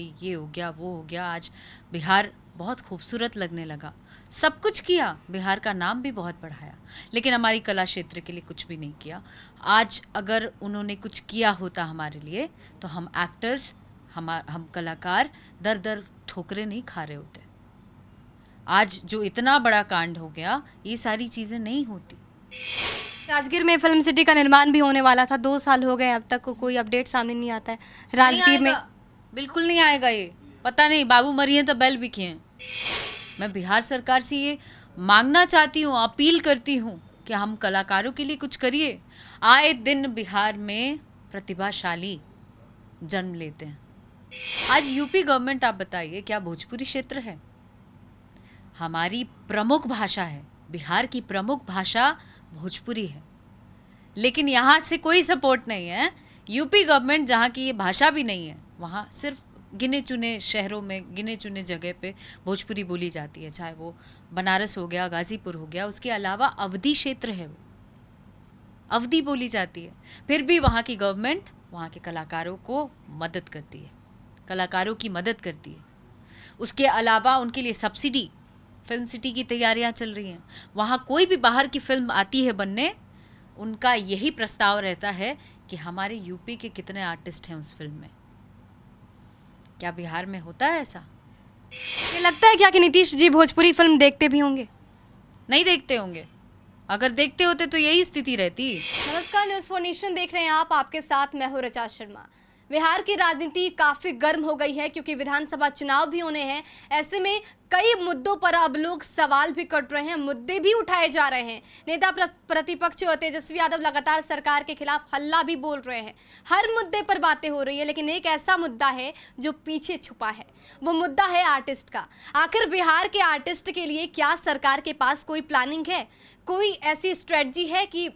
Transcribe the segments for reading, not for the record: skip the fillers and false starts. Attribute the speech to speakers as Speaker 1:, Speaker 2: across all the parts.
Speaker 1: ये हो गया, वो हो गया, आज बिहार बहुत खूबसूरत लगने लगा। सब कुछ किया, बिहार का नाम भी बहुत बढ़ाया, लेकिन हमारी कला क्षेत्र के लिए कुछ भी नहीं किया। आज अगर उन्होंने कुछ किया होता हमारे लिए, तो हम एक्टर्स, हम कलाकार दर दर ठोकरे नहीं खा रहे होते। आज जो इतना बड़ा कांड हो गया, ये सारी चीज़ें नहीं होती।
Speaker 2: राजगीर में फिल्म सिटी का निर्माण भी होने वाला था, 2 साल हो गए, अब तक कोई अपडेट सामने नहीं आता है राजगीर में।
Speaker 1: बिल्कुल नहीं आएगा ये। पता नहीं, बाबू मरी हैं तो बैल बिके हैं। मैं बिहार सरकार से ये मांगना चाहती हूँ, अपील करती हूँ कि हम कलाकारों के लिए कुछ करिए। आए दिन बिहार में प्रतिभाशाली जन्म लेते हैं। आज यूपी गवर्नमेंट, आप बताइए, क्या भोजपुरी क्षेत्र है? हमारी प्रमुख भाषा है, बिहार की प्रमुख भाषा भोजपुरी है, लेकिन यहाँ से कोई सपोर्ट नहीं है। यूपी गवर्नमेंट, जहाँ की ये भाषा भी नहीं है, वहाँ सिर्फ गिने चुने शहरों में, गिने चुने जगह पे भोजपुरी बोली जाती है, चाहे वो बनारस हो गया, गाजीपुर हो गया। उसके अलावा अवधी क्षेत्र है, वो अवधी बोली जाती है। फिर भी वहाँ की गवर्नमेंट वहाँ के कलाकारों को मदद करती है, कलाकारों की मदद करती है। उसके अलावा उनके लिए सब्सिडी, फिल्म सिटी की तैयारियां चल रही हैं। वहाँ कोई भी बाहर की फिल्म आती है बनने, उनका यही प्रस्ताव रहता है कि हमारे यूपी के कितने आर्टिस्ट हैं उस फिल्म में। क्या बिहार में होता है ऐसा?
Speaker 2: ये लगता है क्या कि नीतीश जी भोजपुरी फिल्म देखते भी होंगे?
Speaker 1: नहीं देखते होंगे। अगर देखते होते तो यही स्थिति रहती।
Speaker 2: नमस्कार, न्यूज़ फॉर नेशन देख रहे हैं आप, आपके साथ मैं हूं रचा शर्मा। बिहार की राजनीति काफ़ी गर्म हो गई है क्योंकि विधानसभा चुनाव भी होने हैं। ऐसे में कई मुद्दों पर अब लोग सवाल भी कर रहे हैं, मुद्दे भी उठाए जा रहे हैं। नेता प्रतिपक्ष तेजस्वी यादव लगातार सरकार के खिलाफ हल्ला भी बोल रहे हैं। हर मुद्दे पर बातें हो रही है, लेकिन एक ऐसा मुद्दा है जो पीछे छुपा है। वो मुद्दा है आर्टिस्ट का। आखिर बिहार के आर्टिस्ट के लिए क्या सरकार के पास कोई प्लानिंग है, कोई ऐसी स्ट्रेटजी है कि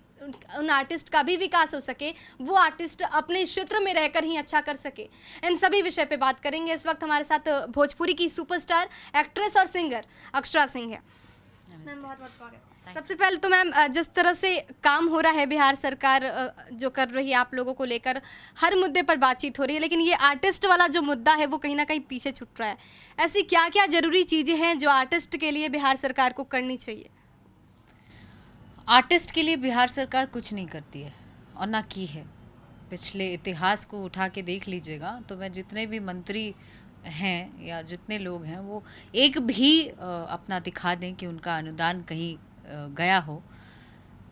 Speaker 2: उन आर्टिस्ट का भी विकास हो सके, वो आर्टिस्ट अपने क्षेत्र में रहकर ही अच्छा कर सके? इन सभी विषय पे बात करेंगे। इस वक्त हमारे साथ भोजपुरी की सुपरस्टार एक्ट्रेस और सिंगर अक्षरा सिंह है। मैम बहुत बहुत स्वागत। सबसे पहले तो मैम, जिस तरह से काम हो रहा है, बिहार सरकार जो कर रही है आप लोगों को लेकर, हर मुद्दे पर बातचीत हो रही है, लेकिन ये आर्टिस्ट वाला जो मुद्दा है वो कहीं ना कहीं पीछे छूट रहा है। ऐसी क्या क्या ज़रूरी चीज़ें हैं जो आर्टिस्ट के लिए बिहार सरकार को करनी चाहिए?
Speaker 1: आर्टिस्ट के लिए बिहार सरकार कुछ नहीं करती है और ना की है। पिछले इतिहास को उठा के देख लीजिएगा तो मैं जितने भी मंत्री हैं या जितने लोग हैं, वो एक भी अपना दिखा दें कि उनका अनुदान कहीं गया हो,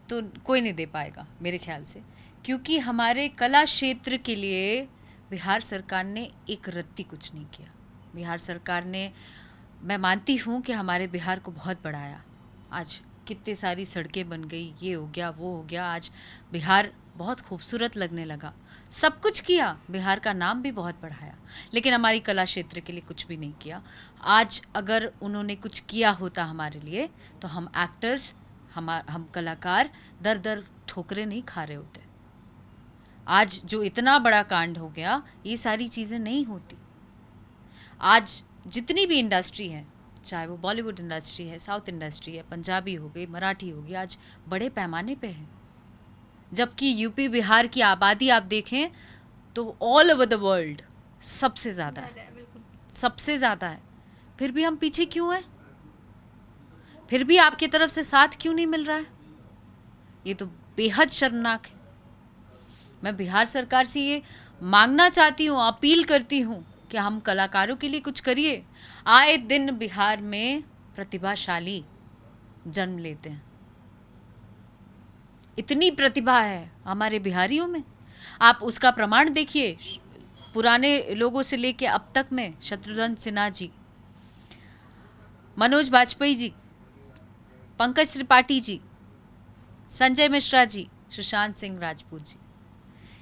Speaker 1: तो कोई नहीं दे पाएगा मेरे ख्याल से। क्योंकि हमारे कला क्षेत्र के लिए बिहार सरकार ने एक रत्ती कुछ नहीं किया। बिहार सरकार ने, मैं मानती हूँ कि हमारे बिहार को बहुत बढ़ाया। आज कितनी सारी सड़कें बन गई, ये हो गया, वो हो गया, आज बिहार बहुत खूबसूरत लगने लगा। सब कुछ किया, बिहार का नाम भी बहुत बढ़ाया, लेकिन हमारी कला क्षेत्र के लिए कुछ भी नहीं किया। आज अगर उन्होंने कुछ किया होता हमारे लिए, तो हम एक्टर्स, हम कलाकार दर दर ठोकरे नहीं खा रहे होते। आज जो इतना बड़ा कांड हो गया, ये सारी चीज़ें नहीं होती। आज जितनी भी इंडस्ट्री है, चाहे वो बॉलीवुड इंडस्ट्री है, साउथ इंडस्ट्री है, पंजाबी हो गई, मराठी हो गई, आज बड़े पैमाने पे है। जबकि यूपी बिहार की आबादी आप देखें तो ऑल ओवर द वर्ल्ड सबसे ज़्यादा है, सबसे ज़्यादा है। फिर भी हम पीछे क्यों हैं? फिर भी आपकी तरफ से साथ क्यों नहीं मिल रहा है? ये तो बेहद शर्मनाक है। मैं बिहार सरकार से ये मांगना चाहती हूँ, अपील करती हूँ कि हम कलाकारों के लिए कुछ करिए। आए दिन बिहार में प्रतिभाशाली जन्म लेते हैं। इतनी प्रतिभा है हमारे बिहारियों में, आप उसका प्रमाण देखिए। पुराने लोगों से लेके अब तक में शत्रुघ्न सिन्हा जी, मनोज बाजपेयी जी, पंकज त्रिपाठी जी, संजय मिश्रा जी, सुशांत सिंह राजपूत जी,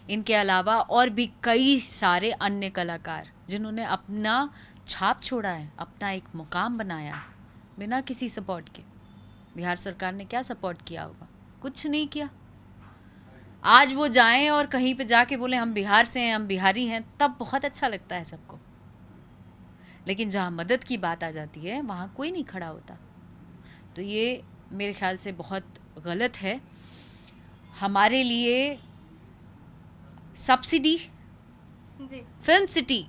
Speaker 1: इनके अलावा और भी कई सारे अन्य कलाकार जिन्होंने अपना छाप छोड़ा है, अपना एक मुकाम बनाया है बिना किसी सपोर्ट के। बिहार सरकार ने क्या सपोर्ट किया होगा? कुछ नहीं किया। आज वो जाएं और कहीं पे जाके बोले हम बिहार से हैं, हम बिहारी हैं, तब बहुत अच्छा लगता है सबको। लेकिन जहाँ मदद की बात आ जाती है, वहाँ कोई नहीं खड़ा होता। तो ये मेरे ख्याल से बहुत गलत है। हमारे लिए सब्सिडी, फिल्म सिटी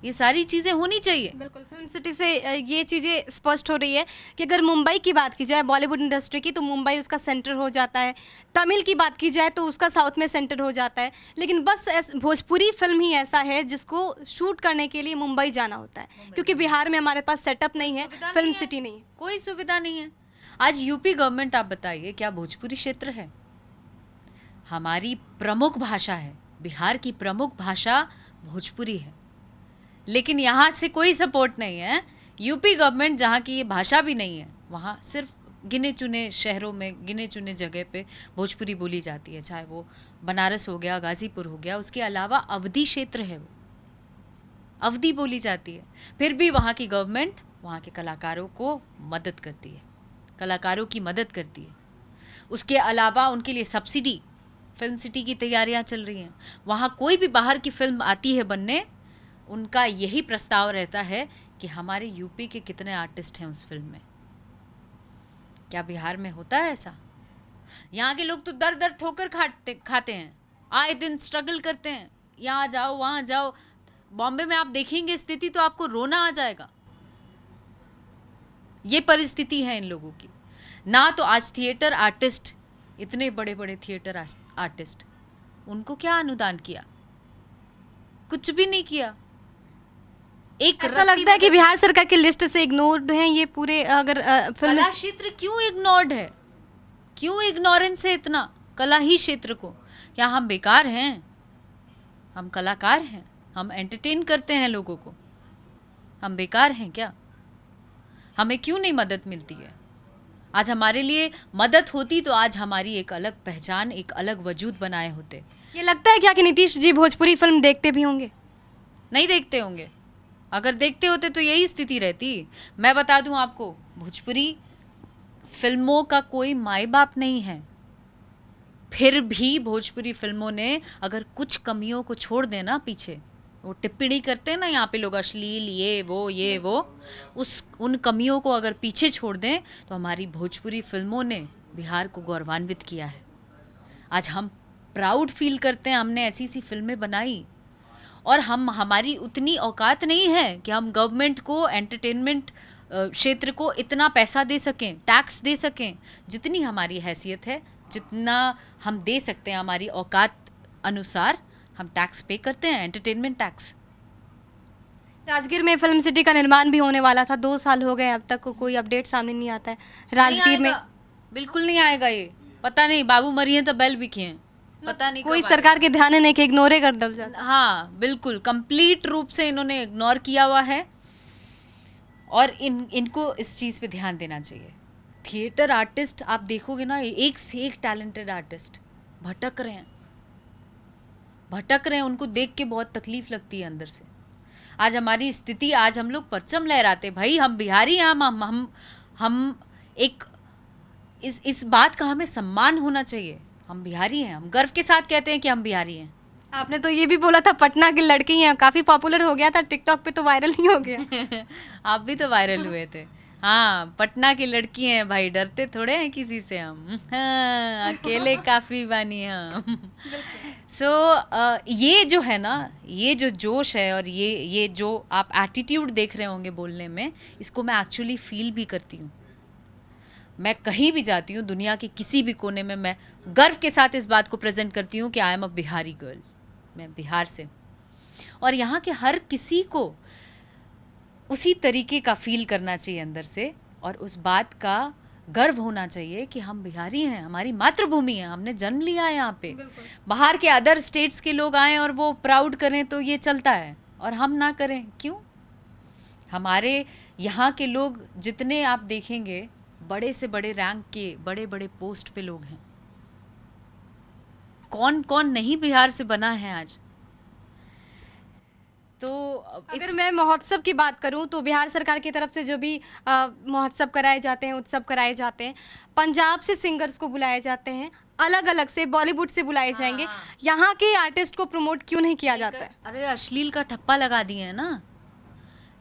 Speaker 1: ये सारी चीज़ें होनी चाहिए।
Speaker 2: बिल्कुल, फिल्म सिटी से ये चीज़ें स्पष्ट हो रही है कि अगर मुंबई की बात की जाए बॉलीवुड इंडस्ट्री की, तो मुंबई उसका सेंटर हो जाता है। तमिल की बात की जाए तो उसका साउथ में सेंटर हो जाता है। लेकिन बस भोजपुरी फिल्म ही ऐसा है जिसको शूट करने के लिए मुंबई जाना होता है, क्योंकि बिहार में हमारे पास सेटअप नहीं है,
Speaker 1: सुविधा
Speaker 2: फिल्म
Speaker 1: नहीं है,
Speaker 2: सिटी नहीं है।
Speaker 1: कोई सुविधा नहीं है। आज यूपी गवर्नमेंट, आप बताइए, क्या भोजपुरी क्षेत्र है? हमारी प्रमुख भाषा है, बिहार की प्रमुख भाषा भोजपुरी है, लेकिन यहाँ से कोई सपोर्ट नहीं है। यूपी गवर्नमेंट, जहाँ की ये भाषा भी नहीं है, वहाँ सिर्फ गिने चुने शहरों में, गिने चुने जगह पे भोजपुरी बोली जाती है, चाहे वो बनारस हो गया, गाजीपुर हो गया, उसके अलावा अवधी क्षेत्र है, वो अवधी बोली जाती है। फिर भी वहाँ की गवर्नमेंट वहाँ के कलाकारों को मदद करती है, कलाकारों की मदद करती है। उसके अलावा उनके लिए सब्सिडी, फिल्म सिटी की तैयारियां चल रही हैं। वहाँ कोई भी बाहर की फिल्म आती है बनने, उनका यही प्रस्ताव रहता है कि हमारे यूपी के कितने आर्टिस्ट हैं उस फिल्म में। क्या बिहार में होता है ऐसा? यहाँ के लोग तो दर दर ठोकर खाते हैं, आए दिन स्ट्रगल करते हैं, यहाँ जाओ वहाँ जाओ। बॉम्बे में आप देखेंगे स्थिति तो आपको रोना आ जाएगा। ये परिस्थिति है इन लोगों की। ना तो आज थिएटर आर्टिस्ट, इतने बड़े बड़े थिएटर आर्टिस्ट, उनको क्या अनुदान किया? कुछ भी नहीं किया। एक
Speaker 2: ऐसा लगता है कि बिहार सरकार की लिस्ट से इग्नोर्ड हैं ये पूरे। अगर फिल्म
Speaker 1: कला क्षेत्र क्यों इग्नोर्ड है? क्यों इग्नोरेंस है इतना कला ही क्षेत्र को? क्या हम बेकार हैं? हम कलाकार हैं, हम एंटरटेन करते हैं लोगों को, हम बेकार हैं क्या? हमें क्यों नहीं मदद मिलती है? आज हमारे लिए मदद होती तो आज हमारी एक अलग पहचान, एक अलग वजूद बनाए होते।
Speaker 2: ये लगता है क्या कि नीतीश जी भोजपुरी फिल्म देखते भी होंगे?
Speaker 1: नहीं देखते होंगे। अगर देखते होते तो यही स्थिति रहती। मैं बता दूं आपको, भोजपुरी फिल्मों का कोई माई बाप नहीं है। फिर भी भोजपुरी फिल्मों ने अगर कुछ कमियों को छोड़ देना पीछे, वो टिप्पणी करते हैं ना यहाँ पे लोग, अश्लील ये वो, उन कमियों को अगर पीछे छोड़ दें तो हमारी भोजपुरी फिल्मों ने बिहार को गौरवान्वित किया है। आज हम प्राउड फील करते हैं, हमने ऐसी सी फिल्में बनाई। और हमारी उतनी औकात नहीं है कि हम गवर्नमेंट को, एंटरटेनमेंट क्षेत्र को इतना पैसा दे सकें, टैक्स दे सकें। जितनी हमारी हैसियत है, जितना हम दे सकते हैं हमारी औकात अनुसार, हम टैक्स पे करते हैं, एंटरटेनमेंट टैक्स।
Speaker 2: राजगीर में फिल्म सिटी का निर्माण भी होने वाला था, 2 साल हो गए, अब तक कोई अपडेट सामने नहीं आता है। राजगीर में
Speaker 1: बिल्कुल नहीं आएगा ये। पता नहीं, बाबू मरी हैं तो बैल बिके हैं, पता नहीं
Speaker 2: कोई
Speaker 1: कब
Speaker 2: सरकार के ध्यान नहीं कि इग्नोरे कर दल जाता।
Speaker 1: हाँ बिल्कुल, कंप्लीट रूप से इन्होंने इग्नोर किया हुआ है। और इनको इस चीज़ पे ध्यान देना चाहिए। थिएटर आर्टिस्ट आप देखोगे ना, एक से एक टैलेंटेड आर्टिस्ट भटक रहे हैं, उनको देख के बहुत तकलीफ लगती है अंदर से। आज हमारी स्थिति, आज हम लोग परचम लहराते, भाई हम बिहारी हैं, हम एक इस बात का हमें सम्मान होना चाहिए। हम बिहारी हैं, हम गर्व के साथ कहते हैं कि हम बिहारी हैं।
Speaker 2: आपने तो ये भी बोला था पटना की लड़की हैं, काफी पॉपुलर हो गया था, टिकटॉक पे तो वायरल नहीं हो गया?
Speaker 1: आप भी तो वायरल हुए थे। हाँ, पटना की लड़की हैं भाई, डरते थोड़े हैं किसी से हम। हाँ, अकेले काफी बानी हम। ये जो है ना, ये जो जोश है और ये जो आप एटीट्यूड देख रहे होंगे बोलने में, इसको मैं एक्चुअली फील भी करती हूँ। मैं कहीं भी जाती हूँ दुनिया के किसी भी कोने में, मैं गर्व के साथ इस बात को प्रेजेंट करती हूँ कि I am a Bihari girl, मैं बिहार से। और यहाँ के हर किसी को उसी तरीके का फील करना चाहिए अंदर से, और उस बात का गर्व होना चाहिए कि हम बिहारी हैं, हमारी मातृभूमि है, हमने जन्म लिया है यहाँ पे। बाहर के अदर स्टेट्स के लोग आएँ और वो प्राउड करें तो ये चलता है, और हम ना करें क्यों? हमारे यहाँ के लोग जितने आप देखेंगे, बड़े से बड़े रैंक के, बड़े बड़े पोस्ट पे लोग हैं। कौन कौन नहीं बिहार से बना है आज? तो
Speaker 2: अगर मैं महोत्सव की बात करूं तो बिहार सरकार की तरफ से जो भी महोत्सव कराए जाते हैं, उत्सव कराए जाते हैं, पंजाब से सिंगर्स को बुलाए जाते हैं, अलग अलग से बॉलीवुड से बुलाए जाएंगे। यहाँ के आर्टिस्ट को प्रमोट क्यों नहीं किया जाता है?
Speaker 1: अरे अश्लील का ठप्पा लगा दिए है ना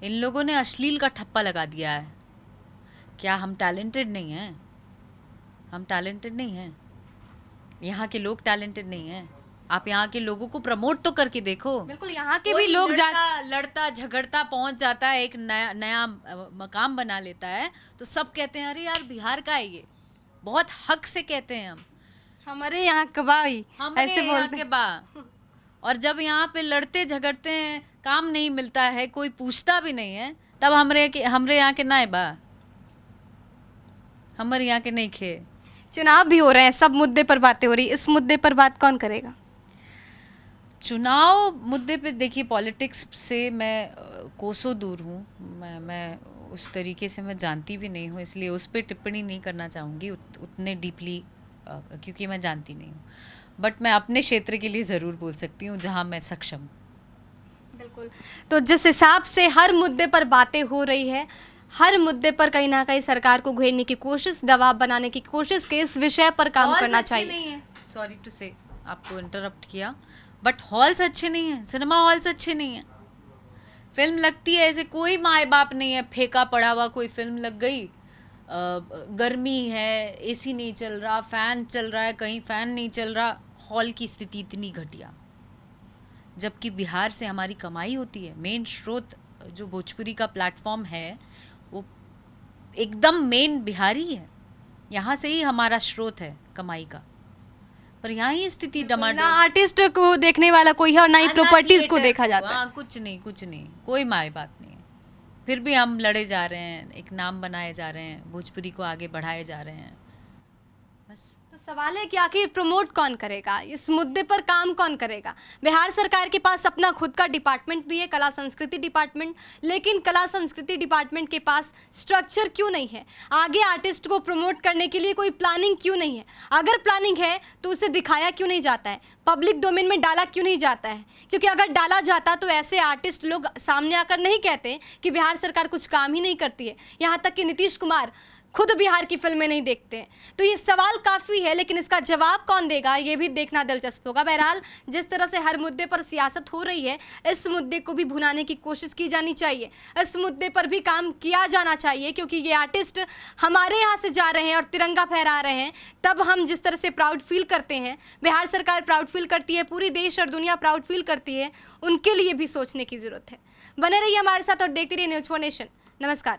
Speaker 1: इन लोगों ने, अश्लील का ठप्पा लगा दिया है। क्या हम टैलेंटेड नहीं हैं? हम टैलेंटेड नहीं हैं? यहाँ के लोग टैलेंटेड नहीं हैं? आप यहाँ के लोगों को प्रमोट तो करके देखो।
Speaker 2: बिल्कुल, यहाँ के
Speaker 1: कोई
Speaker 2: भी लोग
Speaker 1: लड़ता झगड़ता पहुंच जाता है, एक नया नया मकाम बना लेता है, तो सब कहते हैं अरे यार बिहार का है ये, बहुत हक से कहते हैं हम,
Speaker 2: हमारे यहाँ कबाई
Speaker 1: हमारे
Speaker 2: ऐसे
Speaker 1: यहाँ
Speaker 2: बोलते
Speaker 1: के
Speaker 2: हैं।
Speaker 1: बा। और जब यहाँ पे लड़ते झगड़ते हैं, काम नहीं मिलता है, कोई पूछता भी नहीं है, तब हमरे यहाँ के ना है बा, हमारे यहाँ के नहीं खे।
Speaker 2: चुनाव भी हो रहे हैं, सब मुद्दे पर बातें हो रही, इस मुद्दे पर बात कौन करेगा?
Speaker 1: चुनाव मुद्दे पे देखिए, पॉलिटिक्स से मैं कोसों दूर हूँ, मैं उस तरीके से मैं जानती भी नहीं हूँ, इसलिए उस पर टिप्पणी नहीं करना चाहूँगी उतने डीपली, क्योंकि मैं जानती नहीं हूँ। बट मैं अपने क्षेत्र के लिए ज़रूर बोल सकती हूँ जहाँ मैं सक्षम हूँ।
Speaker 2: बिल्कुल, तो जिस हिसाब से हर मुद्दे पर बातें हो रही है, हर मुद्दे पर कहीं ना कहीं सरकार को घेरने की कोशिश, दबाव बनाने की कोशिश के इस विषय पर काम करना चाहिए।
Speaker 1: सॉरी टू से आपको इंटरप्ट किया, बट हॉल्स अच्छे नहीं हैं, सिनेमा हॉल्स अच्छे नहीं हैं। फिल्म लगती है ऐसे, कोई माँ बाप नहीं है, फेंका पड़ा हुआ कोई फिल्म लग गई, गर्मी है, एसी नहीं चल रहा, फैन चल रहा है, कहीं फैन नहीं चल रहा, हॉल की स्थिति इतनी घटिया। जबकि बिहार से हमारी कमाई होती है, मेन स्रोत जो भोजपुरी का प्लेटफॉर्म है वो एकदम मेन बिहारी है, यहाँ से ही हमारा स्रोत है कमाई का, पर यहाँ ही स्थिति
Speaker 2: ना
Speaker 1: डमाडोल।
Speaker 2: आर्टिस्ट को देखने वाला कोई है और ना ही प्रॉपर्टीज को देखा जाता है।
Speaker 1: हाँ, कुछ नहीं, कोई माय बात नहीं है। फिर भी हम लड़े जा रहे हैं, एक नाम बनाए जा रहे हैं, भोजपुरी को आगे बढ़ाए जा रहे हैं, बस।
Speaker 2: तो सवाल है कि आखिर प्रमोट कौन करेगा, इस मुद्दे पर काम कौन करेगा? बिहार सरकार के पास अपना खुद का डिपार्टमेंट भी है, कला संस्कृति डिपार्टमेंट, लेकिन कला संस्कृति डिपार्टमेंट के पास स्ट्रक्चर क्यों नहीं है? आगे आर्टिस्ट को प्रमोट करने के लिए कोई प्लानिंग क्यों नहीं है? अगर प्लानिंग है तो उसे दिखाया क्यों नहीं जाता है, पब्लिक डोमेन में डाला क्यों नहीं जाता है? क्योंकि अगर डाला जाता तो ऐसे आर्टिस्ट लोग सामने आकर नहीं कहते कि बिहार सरकार कुछ काम ही नहीं करती है। यहाँ तक कि नीतीश कुमार खुद बिहार की फिल्में नहीं देखते हैं। तो ये सवाल काफ़ी है, लेकिन इसका जवाब कौन देगा ये भी देखना दिलचस्प होगा। बहरहाल, जिस तरह से हर मुद्दे पर सियासत हो रही है, इस मुद्दे को भी भुनाने की कोशिश की जानी चाहिए, इस मुद्दे पर भी काम किया जाना चाहिए, क्योंकि ये आर्टिस्ट हमारे यहाँ से जा रहे हैं और तिरंगा फहरा रहे हैं, तब हम जिस तरह से प्राउड फील करते हैं, बिहार सरकार प्राउड फील करती है, पूरी देश और दुनिया प्राउड फील करती है, उनके लिए भी सोचने की ज़रूरत है। बने रहिए हमारे साथ और देखते रहिए न्यूज़4 नेशन। नमस्कार।